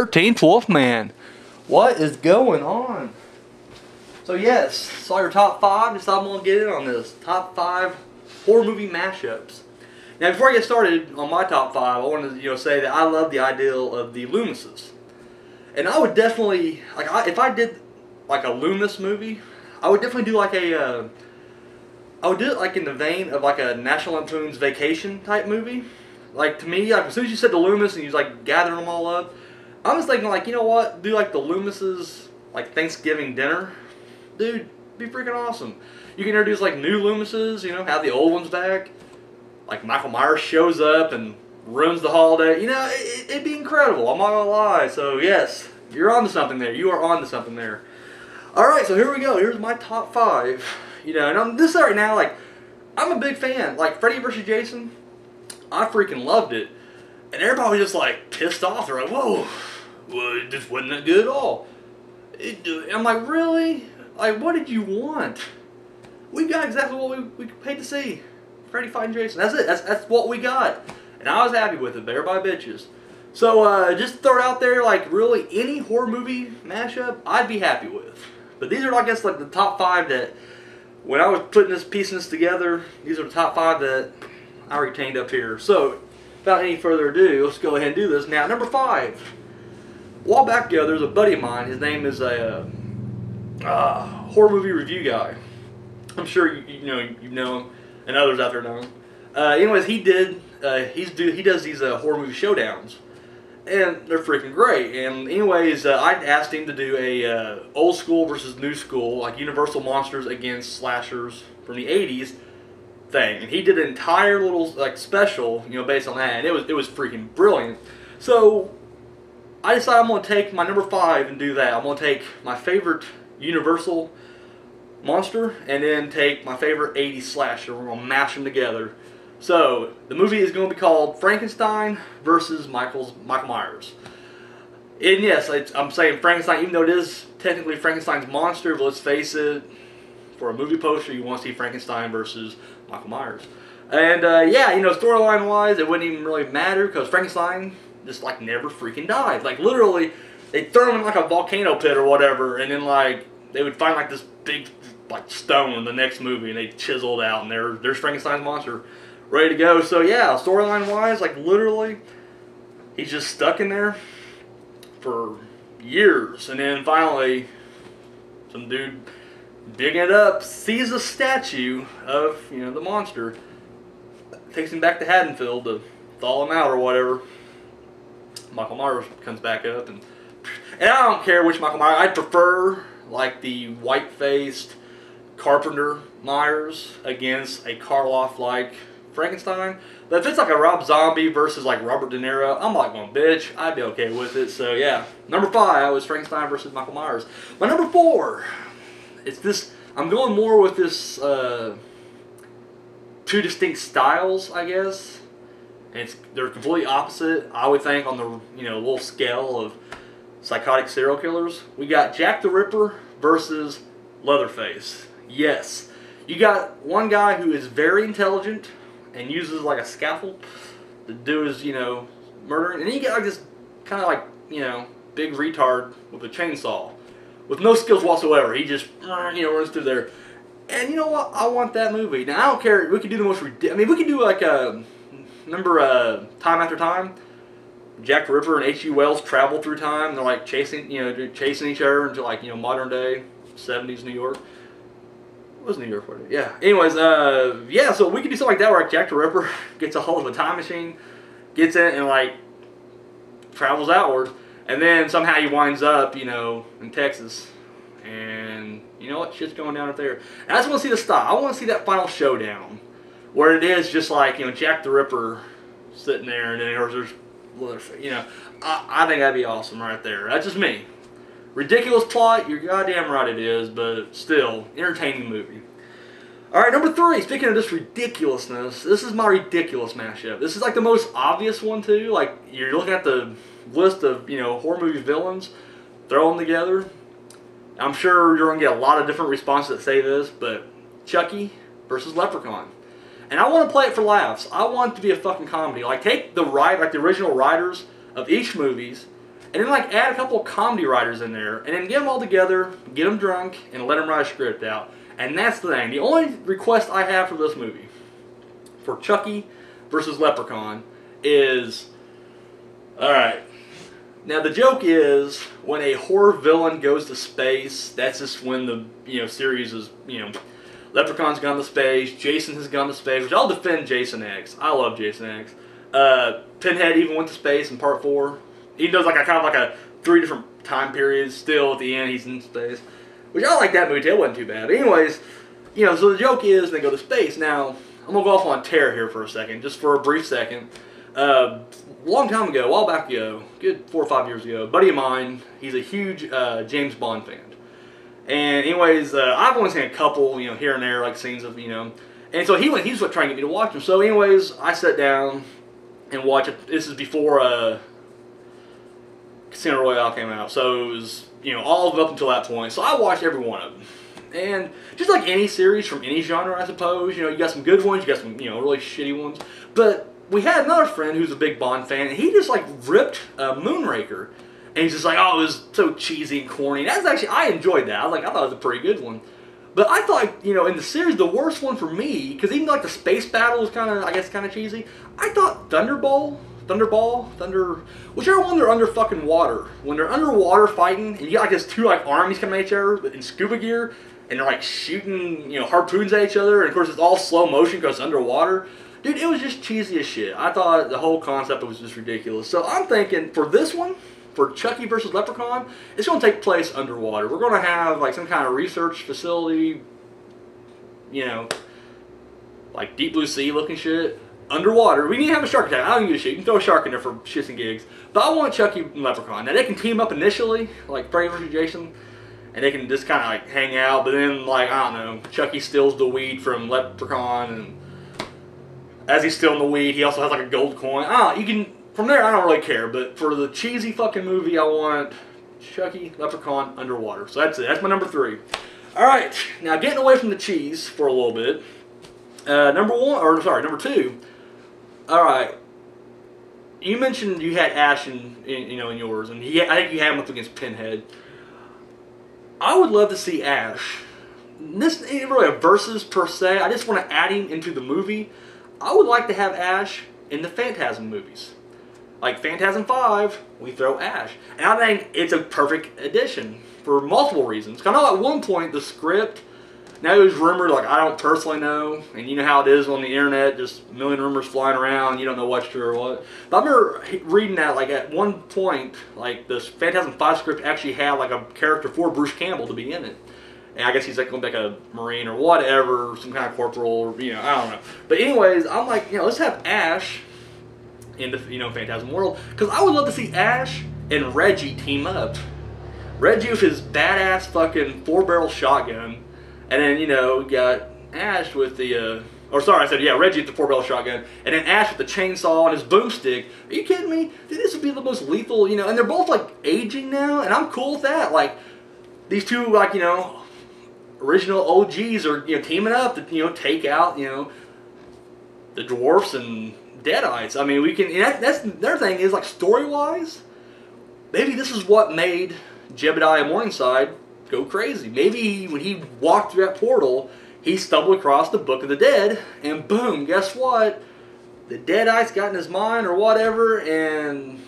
13th Wolfman. What is going on? So yes, saw your top 5. Decided I'm gonna get in on this top 5 horror movie mashups. Now, before I get started on my top 5, I want to say that I love the ideal of the Loomises, and I would definitely if I did like a Loomis movie, I would definitely do like a I would do it like in the vein of like a National Lampoon's Vacation type movie. Like, to me, like as soon as you said the Loomis and you like gathering them all up, I was thinking like, you know what, do like the Loomis's like Thanksgiving dinner. Dude, be freaking awesome. You can introduce like new Loomises, have the old ones back. Like Michael Myers shows up and ruins the holiday. It'd be incredible. I'm not gonna lie. So yes, you're on to something there. You are on to something there. Alright, so here we go. Here's my top 5. And this right now, like, I'm a big fan. Like, Freddy vs. Jason, I freaking loved it. And everybody was just like pissed off. They're like, whoa, well, this wasn't that good at all. I'm like, really? Like, what did you want? We got exactly what we paid to see. Freddy fighting Jason. That's it. That's what we got. And I was happy with it, but everybody bitches. So, just throw it out there, like, really, any horror movie mashup, I'd be happy with. But these are, I guess, like, the top 5 that, when I was piecing this together, these are the top 5 that I retained up here. So, without any further ado, let's go ahead and do this. Now, number 5. A while back ago, there's a buddy of mine. His name is a horror movie review guy. I'm sure you know him, and others out there know him. Anyways, he does these horror movie showdowns, and they're freaking great. And anyways, I asked him to do a old school versus new school, like Universal monsters against slashers from the '80s thing, and he did an entire little like special, based on that, and it was freaking brilliant. So I decided I'm going to take my number 5 and do that. I'm going to take my favorite Universal monster and then take my favorite 80s slasher. We're going to mash them together. So the movie is going to be called Frankenstein versus Michael Myers. And yes, I'm saying Frankenstein, even though it is technically Frankenstein's monster, but let's face it, for a movie poster, you want to see Frankenstein versus Michael Myers. And yeah, storyline wise, it wouldn't even really matter because Frankenstein just like never freaking died. Like literally, they throw him in like a volcano pit or whatever, and then like they would find like this big like stone in the next movie, and they chiseled out, and there's Frankenstein's monster ready to go. So yeah, storyline wise, like literally, he's just stuck in there for years, and then finally, some dude digging it up sees a statue of the monster, takes him back to Haddonfield to thaw him out or whatever. Michael Myers comes back up, and I don't care which Michael Myers. I'd prefer like the white-faced Carpenter Myers against a Karloff-like Frankenstein. But if it's like a Rob Zombie versus like Robert De Niro, I'm not going bitch. I'd be okay with it. So yeah, number 5 was Frankenstein versus Michael Myers. My number 4, it's this. I'm going more with this 2 distinct styles, I guess. And they're completely opposite, I would think, on the little scale of psychotic serial killers. We got Jack the Ripper versus Leatherface. Yes, you got one guy who is very intelligent and uses like a scalpel to do his murdering, and then you get like this kind of like big retard with a chainsaw with no skills whatsoever. He just runs through there, and you know what? I want that movie. Now I don't care. We could do the most ridiculous. I mean, we could do like a. Remember Time After Time? Jack the Ripper and H.G. Wells travel through time. They're like chasing each other into like modern day 70s New York. What was New York? Yeah. Anyways, yeah. So we could do something like that, where like Jack the Ripper gets a hold of a time machine, gets in, and like travels outward, and then somehow he winds up in Texas, and you know what? Shit's going down up there. And I just want to see the style. I want to see that final showdown, where it is just like, Jack the Ripper sitting there, and then there's I think that'd be awesome right there. That's just me. Ridiculous plot, you're goddamn right it is, but still, entertaining movie. Alright, number 3, speaking of this ridiculousness, this is my ridiculous mashup. This is like the most obvious one too. Like, you're looking at the list of, horror movie villains, throw them together. I'm sure you're going to get a lot of different responses that say this, but Chucky versus Leprechaun. And I want to play it for laughs. I want it to be a fucking comedy. Like, take the original writers of each movies and then like add a couple of comedy writers in there, and then get them all together, get them drunk, and let them write a script out. And that's the thing. The only request I have for this movie, for Chucky versus Leprechaun, is, alright, now the joke is, when a horror villain goes to space, that's just when the, series is, Leprechaun's gone to space, Jason has gone to space, which I'll defend Jason X. I love Jason X. Pinhead even went to space in part 4. He does like a kind of like a 3 different time periods. Still at the end, he's in space, which I like that movie too. It wasn't too bad. But anyways, so the joke is they go to space. Now I'm gonna go off on a tear here for a second, just for a brief second. Long time ago, a while back ago, good 4 or 5 years ago, a buddy of mine, he's a huge James Bond fan. And anyways, I've only seen a couple, here and there, like scenes of, and so he's trying to get me to watch them. So anyways, I sat down and watched it. This is before Casino Royale came out, so it was, all of it up until that point. So I watched every one of them. And just like any series from any genre, I suppose, you got some good ones, you got some, really shitty ones. But we had another friend who's a big Bond fan, and he just like ripped Moonraker. And he's just like, oh, it was so cheesy and corny. And that's actually, I enjoyed that. I thought it was a pretty good one. But I thought, in the series, the worst one for me, because even like the space battle was kind of, I guess, kind of cheesy. I thought whichever one they're under fucking water. When they're underwater fighting, and you got like this two like armies coming at each other in scuba gear, and they're like shooting, harpoons at each other, and of course it's all slow motion because it's underwater. Dude, it was just cheesy as shit. I thought the whole concept was just ridiculous. So I'm thinking, for this one, for Chucky versus Leprechaun, it's going to take place underwater. We're going to have like some kind of research facility, like deep blue sea looking shit, underwater. We need to have a shark attack. I don't give a shit. You can throw a shark in there for shits and gigs. But I want Chucky and Leprechaun. Now they can team up initially, like Freddy versus Jason, and they can just kind of like hang out. But then, like, I don't know, Chucky steals the weed from Leprechaun, and as he's stealing the weed, he also has like a gold coin. You can. From there, I don't really care, but for the cheesy fucking movie, I want Chucky, Leprechaun, underwater. So that's it. That's my number 3. Alright, now getting away from the cheese for a little bit. Number 2. Alright, you mentioned you had Ash in yours, and I think you had him up against Pinhead. I would love to see Ash. This ain't really a versus per se. I just want to add him into the movie. I would like to have Ash in the Phantasm movies. Like Phantasm 5, we throw Ash. And I think it's a perfect addition for multiple reasons. Because I know at one point the script, now it was rumored, like I don't personally know, and you know how it is on the internet, just a million rumors flying around, you don't know what's true or what. But I remember reading that, like at one point, like the Phantasm 5 script actually had like a character for Bruce Campbell to be in it. And I guess he's like going back a Marine or whatever, some kind of corporal, or, I don't know. But anyways, I'm like, let's have Ash in the Phantasm world, because I would love to see Ash and Reggie team up. Reggie with his badass fucking 4-barrel shotgun, and then we got Ash with the Reggie with the 4-barrel shotgun, and then Ash with the chainsaw and his boomstick. Are you kidding me? Dude, this would be the most lethal, and they're both like aging now, and I'm cool with that. Like these two, like original OGs are teaming up to take out the dwarfs and Deadites. I mean, we can. That's their thing is like story-wise. Maybe this is what made Jebediah Morningside go crazy. Maybe when he walked through that portal, he stumbled across the Book of the Dead, and boom, guess what? The Deadites got in his mind or whatever, and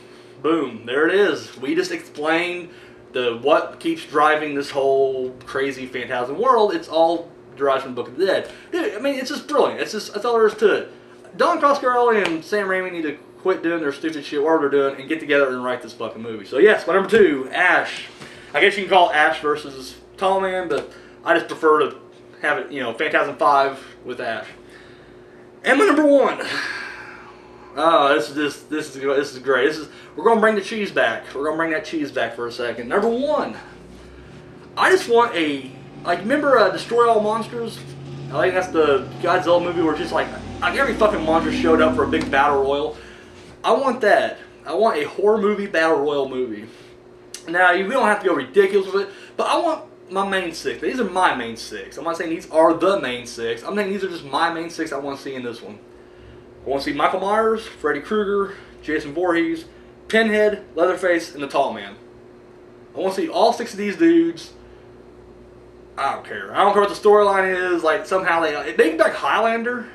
boom, there it is. We just explained what keeps driving this whole crazy Phantasm world. It's all derived from the Book of the Dead. Dude, I mean, it's just brilliant. That's all there is to it. Don Coscarelli and Sam Raimi need to quit doing their stupid shit, whatever they're doing, and get together and write this fucking movie. So yes, my number 2, Ash. I guess you can call it Ash versus Tall Man, but I just prefer to have it, Phantasm 5 with Ash. And my number 1. Oh, this is great. We're gonna bring the cheese back. We're gonna bring that cheese back for a second. Number 1. I just want remember Destroy All Monsters? I think that's the Godzilla movie where just like every fucking monster showed up for a big battle royal. I want that. I want a horror movie battle royal movie. Now, we don't have to go ridiculous with it, but I want my main 6. These are my main 6. I'm not saying these are the main 6. I'm saying these are just my main 6 I want to see in this one. I want to see Michael Myers, Freddy Krueger, Jason Voorhees, Pinhead, Leatherface, and the Tall Man. I want to see all 6 of these dudes. I don't care. I don't care what the storyline is. Like, somehow they can back Highlander.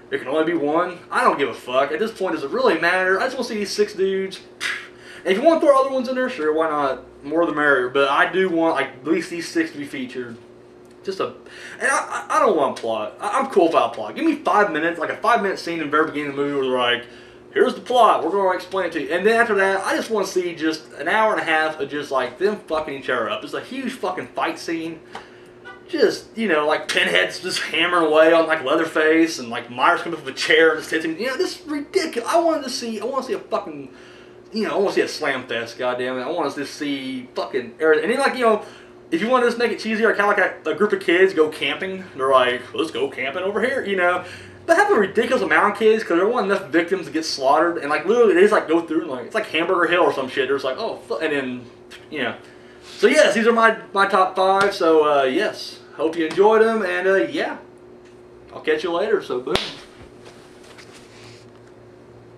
There can only be one. I don't give a fuck. At this point, does it really matter? I just want to see these 6 dudes. And if you want to throw other ones in there, sure, why not? More the merrier. But I do want, like, at least these 6 to be featured. And I don't want a plot. I'm cool without a plot. Give me 5 minutes, like a 5-minute scene in the very beginning of the movie where they're like, here's the plot, we're going to explain it to you. And then after that, I just want to see just an hour and a half of just like them fucking each other up. It's a huge fucking fight scene. Just, you know, like Pinhead's just hammering away on like Leatherface, and like Myers comes up with a chair and just hits him. You know, this is ridiculous. I want to see a fucking, you know, I want to see a slam fest, goddammit. I want to just see fucking everything. And then, like, you know, if you want to just make it cheesy, or kind of like a group of kids go camping, they're like, let's go camping over here, you know. But have a ridiculous amount of kids, because there weren't enough victims to get slaughtered, and like literally they just like go through and like, it's like Hamburger Hill or some shit. There's like, oh, and then, you know. So yes, these are my top 5. So yes, hope you enjoyed them, and yeah, I'll catch you later. So boom.